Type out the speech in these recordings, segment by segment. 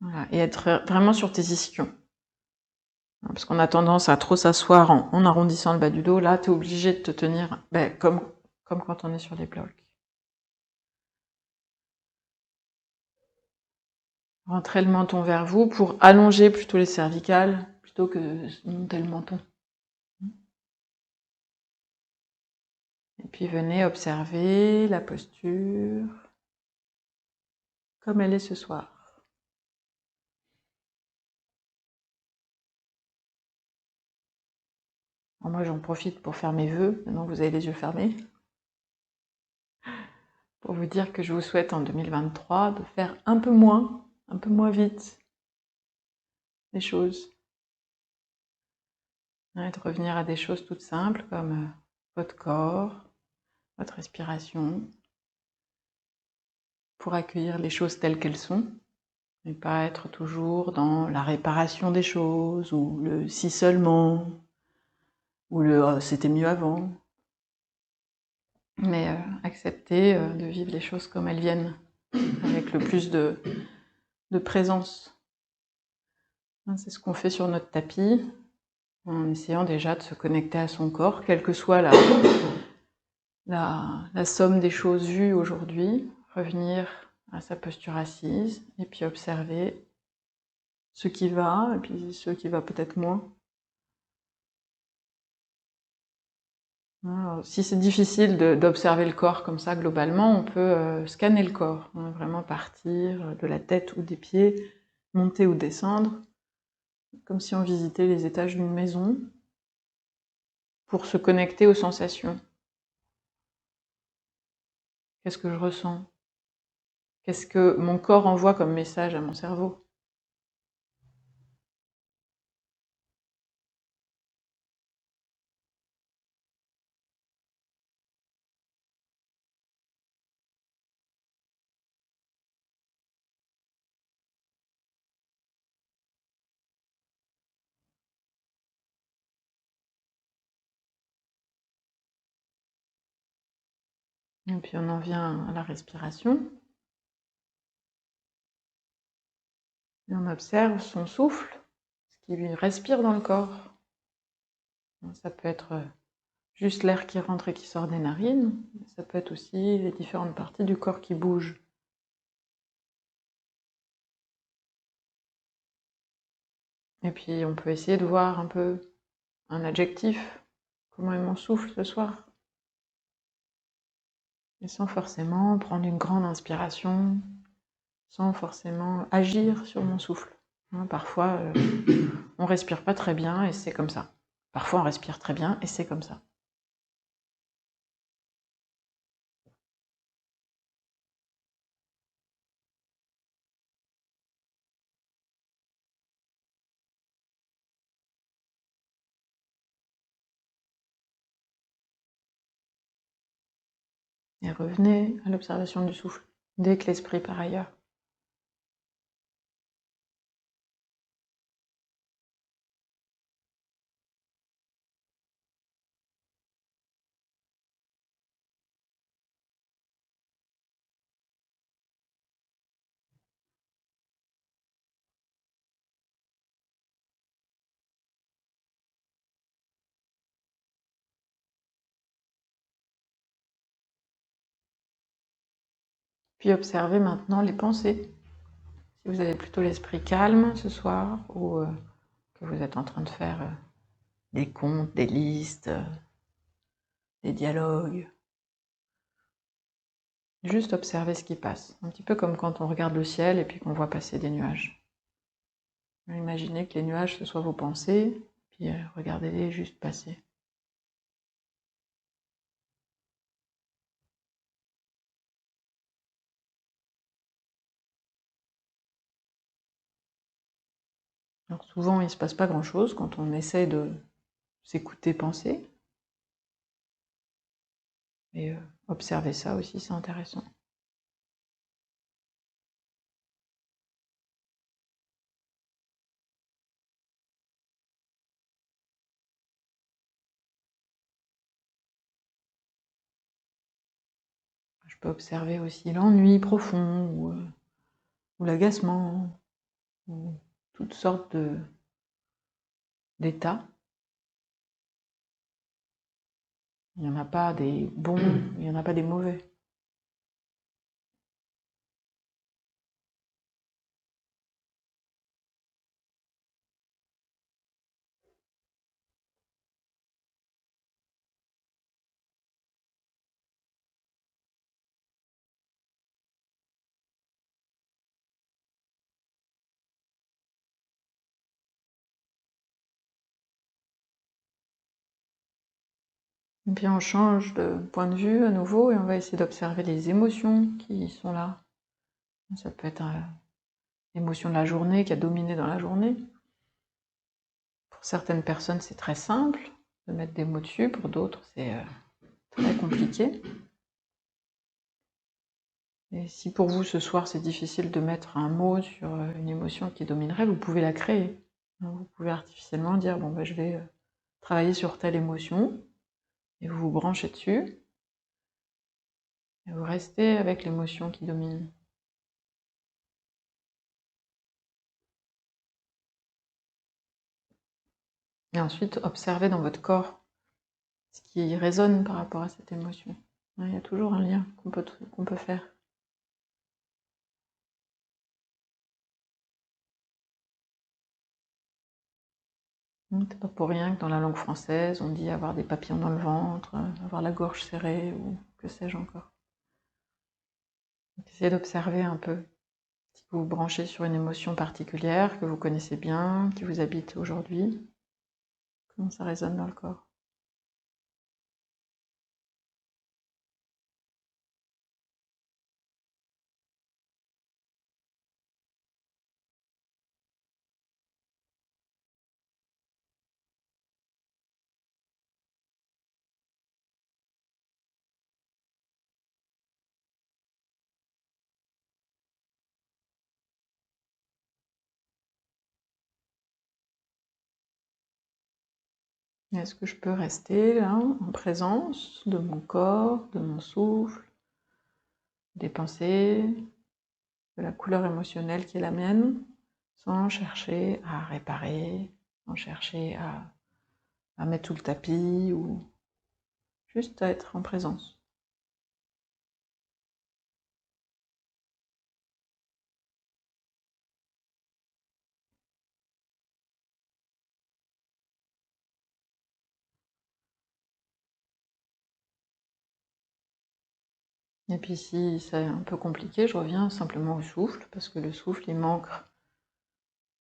Voilà. Et être vraiment sur tes ischions. Parce qu'on a tendance à trop s'asseoir en arrondissant le bas du dos. Là, tu es obligé de te tenir comme quand on est sur des blocs. Rentrez le menton vers vous pour allonger plutôt les cervicales plutôt que monter le menton. Et puis venez observer la posture comme elle est ce soir. Alors moi j'en profite pour faire mes vœux, maintenant que vous avez les yeux fermés, pour vous dire que je vous souhaite en 2023 de faire un peu moins vite les choses. Et de revenir à des choses toutes simples comme votre corps, votre respiration, pour accueillir les choses telles qu'elles sont, et pas être toujours dans la réparation des choses, ou le si seulement, ou le c'était mieux avant. Mais accepter de vivre les choses comme elles viennent, avec le plus de présence. C'est ce qu'on fait sur notre tapis, en essayant déjà de se connecter à son corps, quelle que soit la somme des choses vues aujourd'hui, revenir à sa posture assise, et puis observer ce qui va, et puis ce qui va peut-être moins. Alors, si c'est difficile d'observer le corps comme ça globalement, on peut scanner le corps, vraiment partir de la tête ou des pieds, monter ou descendre, comme si on visitait les étages d'une maison, pour se connecter aux sensations. Qu'est-ce que je ressens? Qu'est-ce que mon corps envoie comme message à mon cerveau? Et puis on en vient à la respiration. Et on observe son souffle, ce qui lui respire dans le corps. Ça peut être juste l'air qui rentre et qui sort des narines, ça peut être aussi les différentes parties du corps qui bougent. Et puis on peut essayer de voir un peu un adjectif, comment est mon souffle ce soir. Et sans forcément prendre une grande inspiration, sans forcément agir sur mon souffle. Parfois, on respire pas très bien et c'est comme ça. Parfois, on respire très bien et c'est comme ça. Et revenez à l'observation du souffle, dès que l'esprit part ailleurs. Puis observez maintenant les pensées. Si vous avez plutôt l'esprit calme ce soir, ou que vous êtes en train de faire des comptes, des listes, des dialogues, juste observez ce qui passe. Un petit peu comme quand on regarde le ciel et puis qu'on voit passer des nuages. Imaginez que les nuages, ce soient vos pensées, puis regardez-les juste passer. Alors souvent, il ne se passe pas grand-chose quand on essaie de s'écouter penser. Et observer ça aussi, c'est intéressant. Je peux observer aussi l'ennui profond ou l'agacement. ou toutes sortes d'états. Il n'y en a pas des bons, il n'y en a pas des mauvais. Et puis on change de point de vue à nouveau et on va essayer d'observer les émotions qui sont là. Ça peut être l'émotion de la journée qui a dominé dans la journée. Pour certaines personnes, c'est très simple de mettre des mots dessus, pour d'autres, c'est très compliqué. Et si pour vous, ce soir, c'est difficile de mettre un mot sur une émotion qui dominerait, vous pouvez la créer. Vous pouvez artificiellement dire, bon, je vais travailler sur telle émotion, et vous vous branchez dessus, et vous restez avec l'émotion qui domine. Et ensuite, observez dans votre corps ce qui résonne par rapport à cette émotion. Il y a toujours un lien qu'on peut faire. C'est pas pour rien que dans la langue française, on dit avoir des papillons dans le ventre, avoir la gorge serrée, ou que sais-je encore. Essayez d'observer un peu. Si vous vous branchez sur une émotion particulière, que vous connaissez bien, qui vous habite aujourd'hui, comment ça résonne dans le corps. Est-ce que je peux rester là, en présence de mon corps, de mon souffle, des pensées, de la couleur émotionnelle qui est la mienne, sans chercher à réparer, sans chercher à mettre sous le tapis, ou juste à être en présence. Et puis si c'est un peu compliqué, je reviens simplement au souffle, parce que le souffle, il manque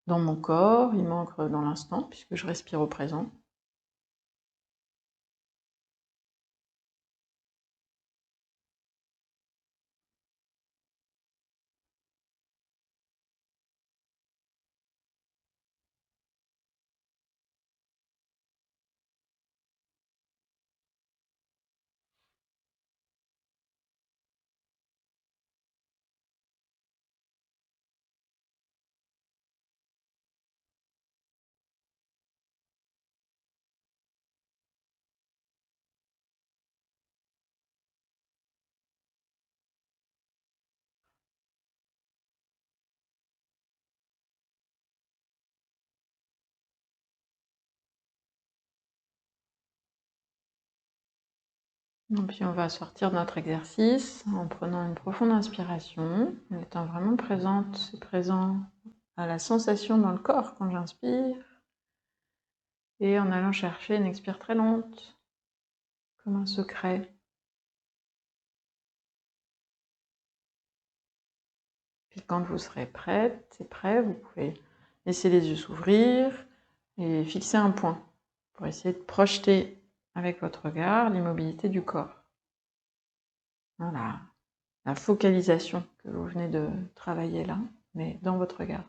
dans mon corps, il manque dans l'instant, puisque je respire au présent. Et puis on va sortir de notre exercice en prenant une profonde inspiration, en étant vraiment présente et présent à la sensation dans le corps quand j'inspire, et en allant chercher une expire très lente, comme un secret. Puis quand vous serez prête et prêt, vous pouvez laisser les yeux s'ouvrir et fixer un point pour essayer de projeter avec votre regard l'immobilité du corps. Voilà, la focalisation que vous venez de travailler là, mais dans votre regard.